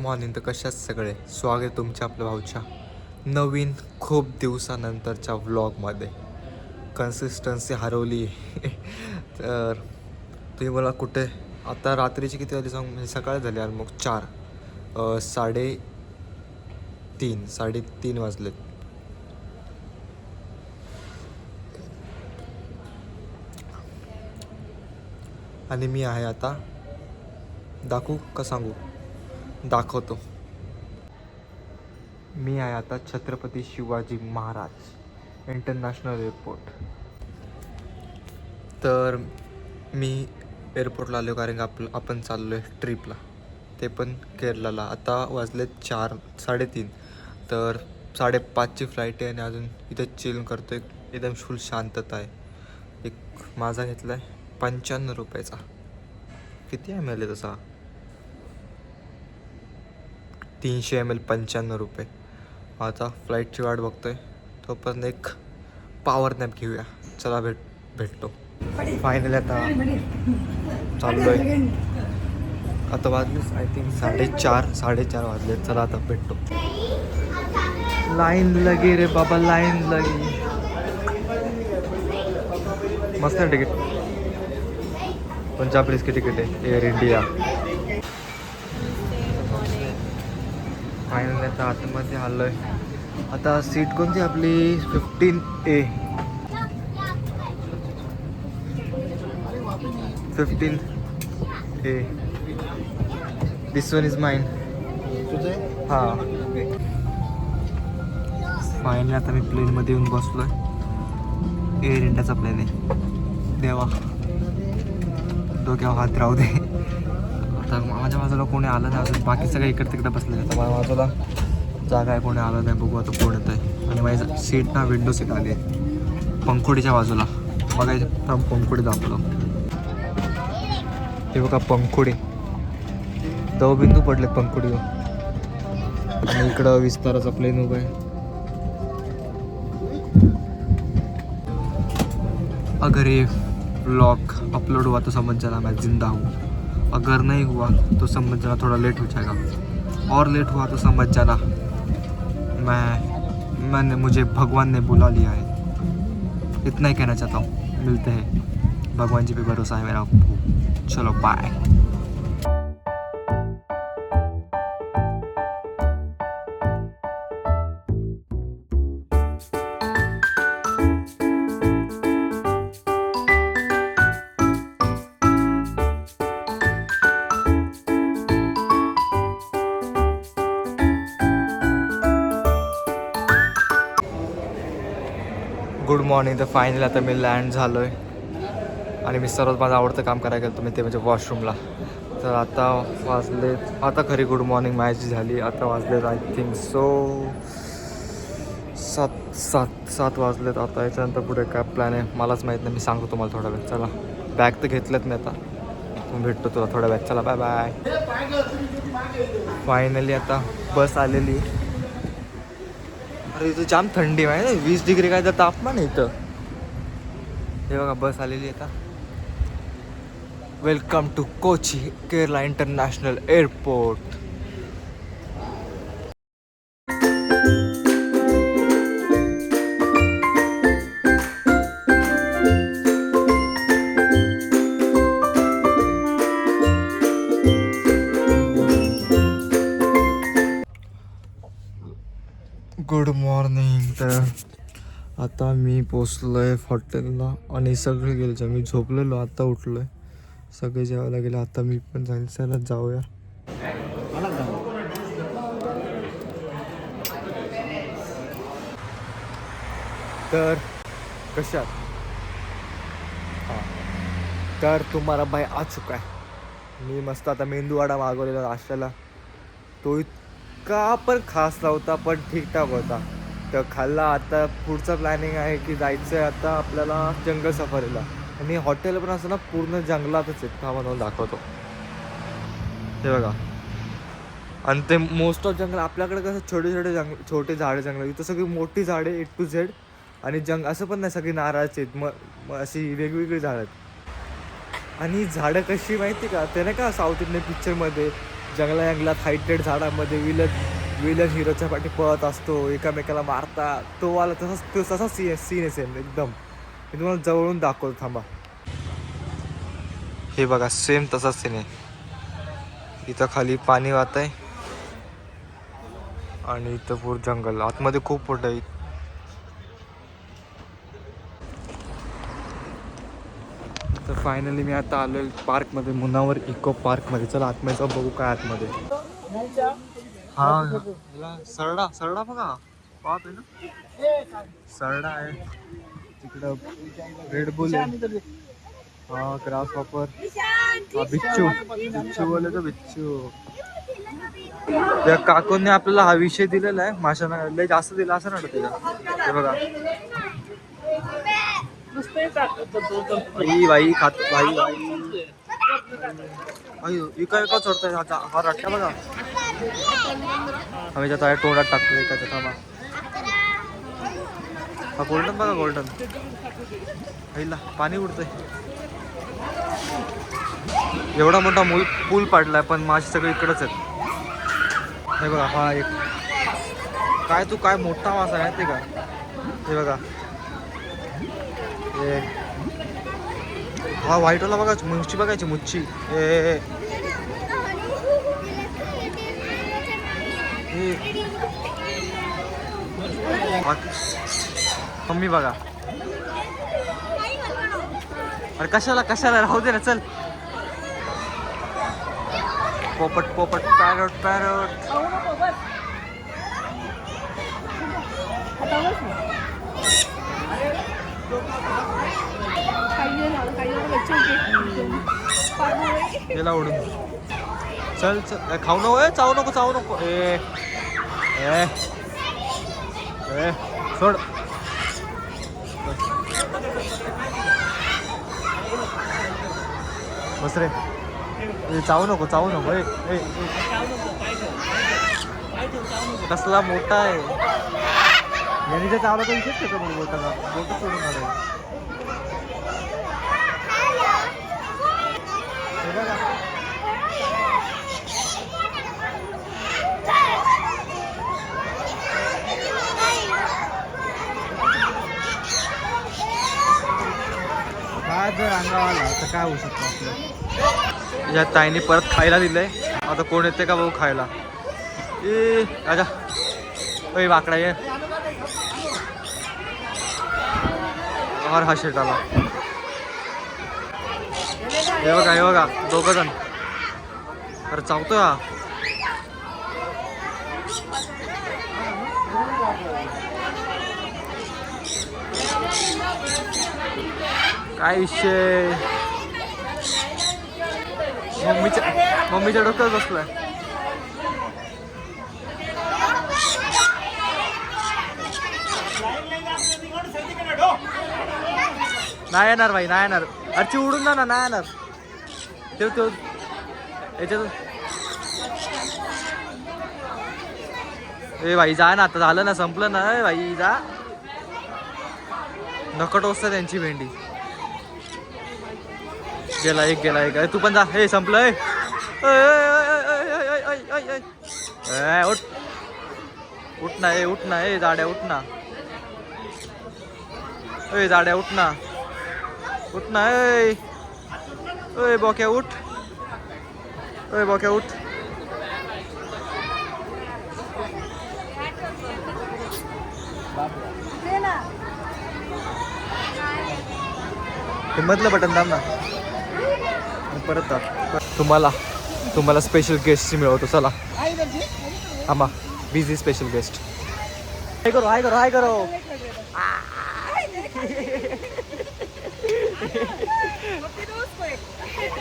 Morning. तर कशात सगळे स्वागत आहे तुमच्या आपल्या भाऊच्या नवीन खूप दिवसानंतरच्या व्लॉगमध्ये. कन्सिस्टन्सी हरवली. तर तुम्ही मला कुठे आता रात्रीची किती वाजली सांग, म्हणजे सकाळ झाली यार, मग 4 साडेतीन वाजलेत. आणि मी आहे आता, दाखवू का सांगू, दाखवतो. मी आहे आता छत्रपती शिवाजी महाराज इंटरनॅशनल एअरपोर्ट. तर मी एअरपोर्टला आलो कारण की आपण चाललो आहे ट्रिपला, ते पण केरलाला. आता वाजलेत 4 साडेतीन, तर 5:30ची फ्लाईट आहे आणि अजून इथे चिल करतो. एकदम फुल शांतता आहे. एक माझा घेतला आहे 95 रुपयाचा. किती ml आहे तसा? 300 ml, 95 रुपये. आता फ्लाईटची वाट बघतोय, तोपर्यंत एक पॉवर नॅप घेऊया. चला भेटतो. फायनली आता चाललो आहे. आता वाजलेच आय थिंक 4:30 वाजले. चला आता भेटतो. लाईन लगे रे बाबा, लाईन लगी. मस्त आहे तिकीट. पंजाब की तिकीट आहे, एअर इंडिया. फायनली आता आतमध्ये आलो आहे. आता सीट कोणती आपली? 15A. 15A. This one is mine. हां, फायनली आता मी प्लेनमध्ये येऊन बसलो आहे. एअर इंडियाचा प्लेन आहे. देवा, डोक्यावर हात राहू दे. आता माझ्या बाजूला कोणी आलं नाही अजून, बाकी सगळं इकडे तिकडे बसले. आता माझ्या बाजूला जागा आहे, कोणी आलं नाही. बघू आता कोण येत आहे. आणि माझी सीट ना विंडो सीट आली आहे पंखुडीच्या बाजूला. बघायचं, पंखुडी दाखवलं. हे बघा पंखुडी, दवबिंदू पडलेत पंखुडीवर. आणि इकडं विस्ताराचा प्लेन उभा आहे. अगर ये व्लॉग अपलोड हुआ तो समझ जाना मैं ज़िंदा हूँ. अगर नहीं हुआ तो समझ जाना थोड़ा लेट हो जाएगा. और लेट हुआ तो समझ जाना मुझे भगवान ने बुला लिया है. इतना ही कहना चाहता हूँ. मिलते हैं. भगवान जी पे भरोसा है मेरा. चलो बाय. Good morning. तर फायनली आता मी लँड झालो आहे आणि मी सर्वात माझं आवडतं काम करायला गेलो, मी ते म्हणजे वॉशरूमला. तर आता वाजलेत, आता खरी गुड मॉर्निंग माझी झाली. आता वाजलेत आय थिंक सो 7 वाजलेत. आता याच्यानंतर पुढे काय प्लॅन आहे मलाच माहीत नाही. मी सांगतो तुम्हाला थोडा वेळ. चला, बॅग तर घेतलंच मी आता. भेटतो तुला थोड्या वेळ. चला बाय बाय. फायनली आता बस आलेली. अरे इथं जाम थंडी आहे, 20 डिग्री काय तर तापमान आहे इथं. हे बघा बस आलेली आता. Welcome to Kochi Kerala international airport. Good morning. तर आता मी पोचलो आहे हॉटेलला आणि सगळे गेले. मी झोपलेलो, आता उठलो आहे. सगळे जेवायला गेले. आता मी पण जाईल. चला जाऊया. तर कशात हां, तर तुम्हाला भाई आ चुका आहे. मी मस्त आता मेंदूवडा मागवलेला नाश्त्याला. तो इतका पण खास नव्हता, पण ठीकठाक होता. तर खाल्ला. आता पुढचं प्लॅनिंग आहे की जायचं आहे आता आपल्याला जंगल सफारीला. आणि हॉटेल पण असं ना पूर्ण जंगलातच आहे. का म्हणून दाखवतो. हे बघा. आणि ते मोस्ट ऑफ जंगल आपल्याकडे कसं छोटे झाडे जंगल, इथं सगळी मोठी झाडे A to Z. आणि असं पण नाही सगळी नारळाची आहेत, मग अशी वेगवेगळी झाडं आहेत. आणि झाडं कशी माहिती का, ते नाही का साऊथ इंडियन पिक्चरमध्ये जंगलात हायटेड झाडामध्ये विलन हिरोच्या पाठी पळत असतो, एकामेकाला मारतात. तो वाला तसाच सीन आहे सेम एकदम. मी तुम्हाला जवळून दाखवतो थांबा. हे बघा सेम तसाच सीन आहे. इथं खाली पाणी वाहत आहे आणि इथं पूर जंगल आतमध्ये खूप मोठं आहे. तर फायनली मी आता आलोय पार्कमध्ये, मुन्नावर इको पार्कमध्ये. चला आतमध्ये जाऊ बघू काय आतमध्ये. हा सरडा बघा, पाप आहे ना, सरडा आहे तिकडं. रेड बुल आहे, हा ग्रास हॉपर, हा बिच्छू बोले तो बिच्छू. त्या काकूंनी आपल्याला हा विषय दिलेला आहे, माशांना लय जास्त दिला असं ना त्याला. हे बघा भाई खात भाई एका चढतोय हा रट्टा बघा. आम्ही त्याचा तोंडात टाकतो एकाच्या. थांबा, हा गोल्डन बघा, गोल्डन पहिला पाणी उडतंय. एवढा मोठा पूल पाडलाय पण मासे सगळे इकडच आहेत. हे बघा हा एक काय तू काय मोठा मासा आहे ते का. हे बघा हा व्हाईटवाला बघा, मुच्छी बघायची मुच्छी. मम्मी बघा. अरे कशाला राहू दे ना, चल. पोपट पॅरोट. गेला उडून. चल खाऊ नको, चावू नको. ए सोड. बस रे, चावू नको. कसला मोठा आहे. यांनी चावला तर विषयच का बोटाचा, बोट सोडून काढायचं. जर अंगावर आला तर काय होऊ शकतं आपलं. या ताईने परत खायला दिलंय, आता कोण येते का भाऊ खायला. ए राजा ओय वाकडा ये. और हा शेट आला. हे बघा 2 जण. अरे चावतोय हा. काय विषय, मम्मीच्या डोक्यात बसलाय. नाही येणार भाई, नाही येणार. अरची उडून ना नाही येणार. ठेव याच्यात. ए भाई जा ना, आता झालं ना, संपलं ना. भाई जा, नकट असतं त्यांची भेंडी. गेला एक. तू पण जा. हे संपलं. उठ ना जाड्या, उठ ना. जाड्या उठ ना. बोक्या उठ. हिम्मतलं बटन दाब ना. परत तुम्हाला स्पेशल गेस्ट मिळवतो. चला आम्हा बिझी स्पेशल गेस्ट. हाय करो.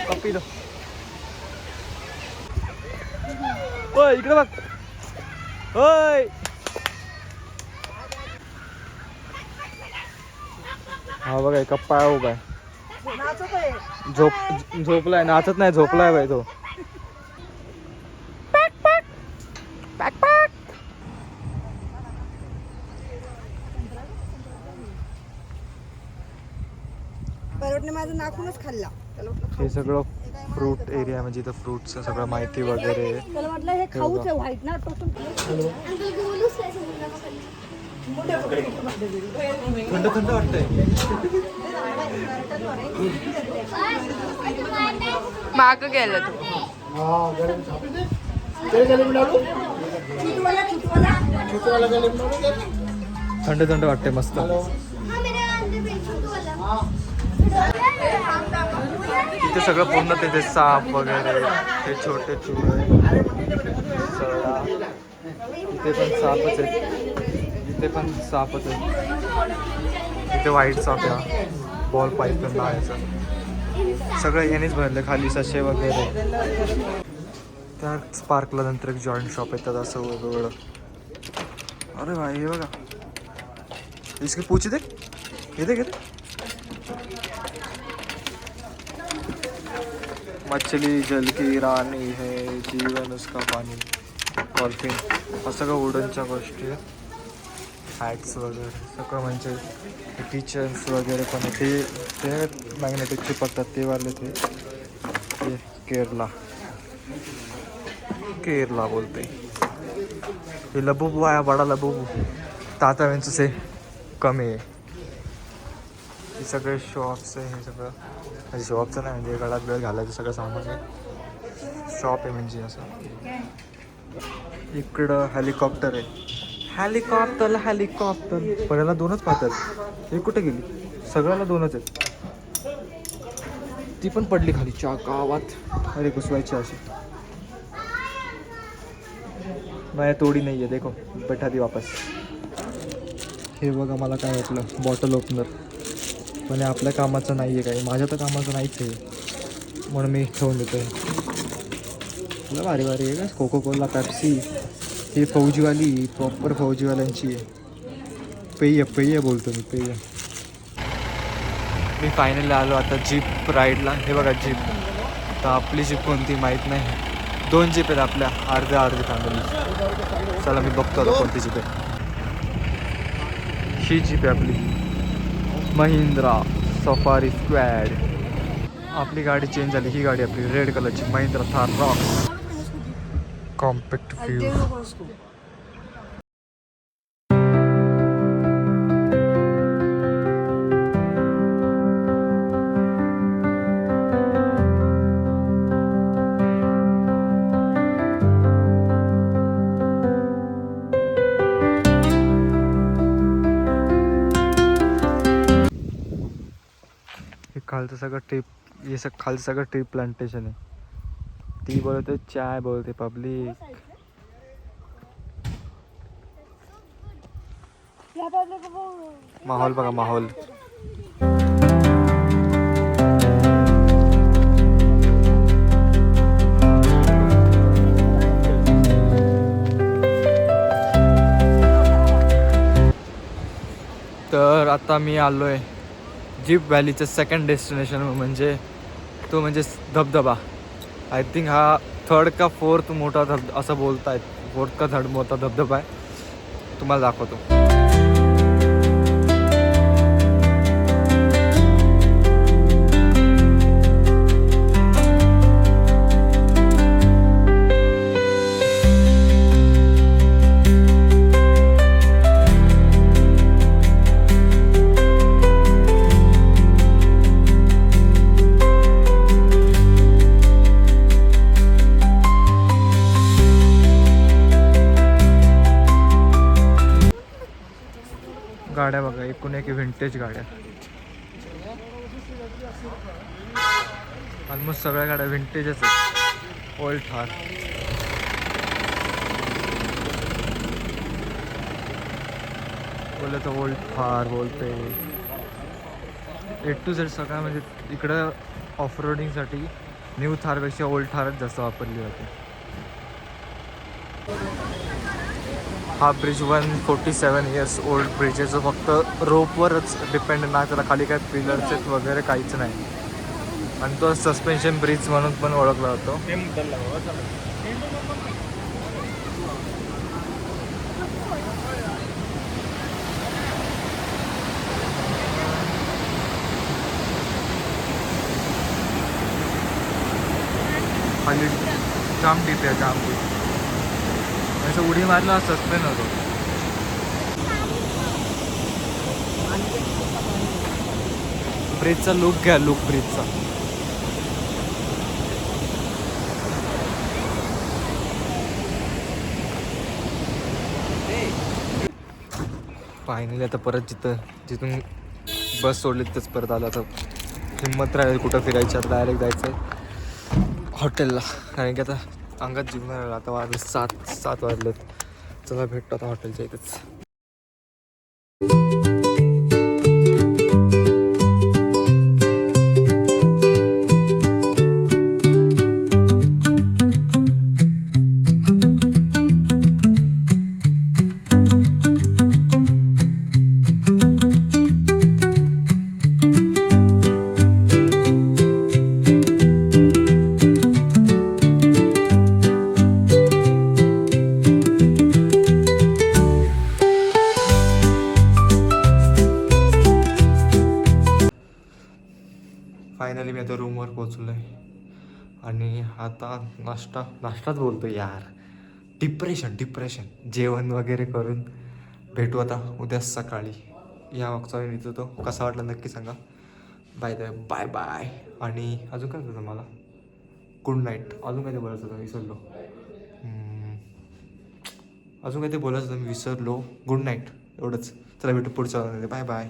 पप्पी दो. ओय इकडे बघ. ओय हा बघा कप्पा आहे उभा. झोपलाय, नाचत नाही, झोपलाय बाई तो. परोटने माझं नाखूनच खाल्ला. हे सगळं फ्रूट एरिया म्हणजे इथं फ्रूटचं सगळं माहिती वगैरे. त्याला वाटलं हे खाऊच आहे व्हाईट ना तो थंड थंड वाटतंय. माग गेलं तू. थंड थंड वाटतंय मस्त. इथे सगळं पूर्ण तिथे साप वगैरे हे छोटे चुळे सळा. इथे पण सापच आहे. इथे पण सापच आहे. इथे व्हाईट साप आहे. बॉल पायथन लावायचा. सगळं यानेच भरलं खाली सशे वगैरे. त्या पार्कला नंतर एक जॉईंट शॉप येतात असं वेगवेगळं. अरे भाई हे बघा. इसकी पूछी दे. घेते घेते. मछली जल की राणी है जीवन उसका पाणी. डॉल्फिन असं सगळं वुडनच्या गोष्टी आहेत. हॅट्स वगैरे सगळं म्हणजे किचन्स वगैरे पण ते मॅग्नेटिक चिपकतात ते वाले ते केरला बोलते. हे लबूबू आहे बडा लबूबू. ताताव्यांचं से कमी आहे. हे सगळे शॉप्स आहे. हे सगळं म्हणजे शॉपचं नाही म्हणजे गळ्यात वेळ घालायचं सगळं सामान आहे. शॉप आहे म्हणजे असं. इकडं हेलिकॉप्टर आहे. हेलिकॉप्टर पण याला दोनच पाहतात. हे कुठे गेली. सगळ्याला दोनच आहेत. ती पण पडली खाली च्या गावात. अरे घुसवायची अशी. नाही तोडी नाही आहे देखो बैठा दी वापस. हे बघा मला काय वाटलं बॉटल ओपनर पण आपल्या कामाचं नाही आहे काही. माझ्या तर कामाचं नाहीच आहे म्हणून मी ठेवून देतो आहे. तुला भारी भारी आहे का कोको कोला पेप्सी. ही फौजीवाली प्रॉपर फौजीवाल्यांची आहे. पेय बोलतो मी पेय. मी फायनली आलो आता जीप राईडला. हे बघा जीप. तर आपली जीप कोणती माहीत नाही. 2 जीप आहेत आपल्या अर्ध्या फॅमिली. चला मी बघतो आता कोणती जीप आहे. ही जीप आहे आपली महिंद्रा सफारी स्क्वॅड. आपली गाडी चेंज झाली. ही गाडी आपली रेड कलरची Mahindra Thar Roxx compact view. खालचं सगळं खालचं सगळं ट्री प्लांटेशन आहे. ती बोलते चाय बोलते पब्लिक. माहोल बघा माहोल. तर आता मी आलोय जीप व्हॅलीचं सेकंड डेस्टिनेशन म्हणजे धबधबा. आय थिंक हा 3rd का 4th मोठा असं बोलतायत. 4th का 3rd मोठा धबधबा आहे. तुम्हाला दाखवतो. गाड्या बघा एकूण एक व्हिंटेज गाड्या. ऑलमोस्ट सगळ्या गाड्या व्हिंटेजच आहेत. ओल्ड थार. बोललं तर ओल्ड थार बोलते. A to Z सगळ्या म्हणजे इकडं ऑफरोडिंगसाठी न्यू थारपेक्षा ओल्ड थारच जास्त वापरली जाते. हा ब्रिज 147 इयर्स ओल्ड ब्रिज आहे. जो फक्त रोपवरच डिपेंड ना. त्याला खाली काय पिलर्स आहेत वगैरे काहीच नाही. आणि तो सस्पेन्शन ब्रिज म्हणून पण ओळखला जातो. जाम डीप आहे जाम डीप. असं उडी मारला सस्पेंड होतो. ब्रिजचा लुक घ्या लुक ब्रिजचा. फायनली आता परत जिथून बस सोडली तिथंच परत आला. तर हिंमत राहील कुठं फिरायची. आता डायरेक्ट जायचं आहे हॉटेलला. कारण की आता अंगात जीवनाला आता वाजले 7 वाजलेत. चला भेटतो आता हॉटेलच्या इथंच. फायनली मी आता रूमवर पोचलो आहे. आणि आता नाश्ताच बोलतो यार. डिप्रेशन जेवण वगैरे करून भेटू आता उद्या सकाळी. या मागचा मी इथं तो कसा वाटला नक्की सांगा. Bye bye. आणि अजून काय होतं मला गुड नाईट. अजून काय ते बोलायचं होतं विसरलो. अजून काय ते बोलायचं होतं मी विसरलो. गुड नाईट एवढंच. चला भेटू पुढच्या. Bye bye.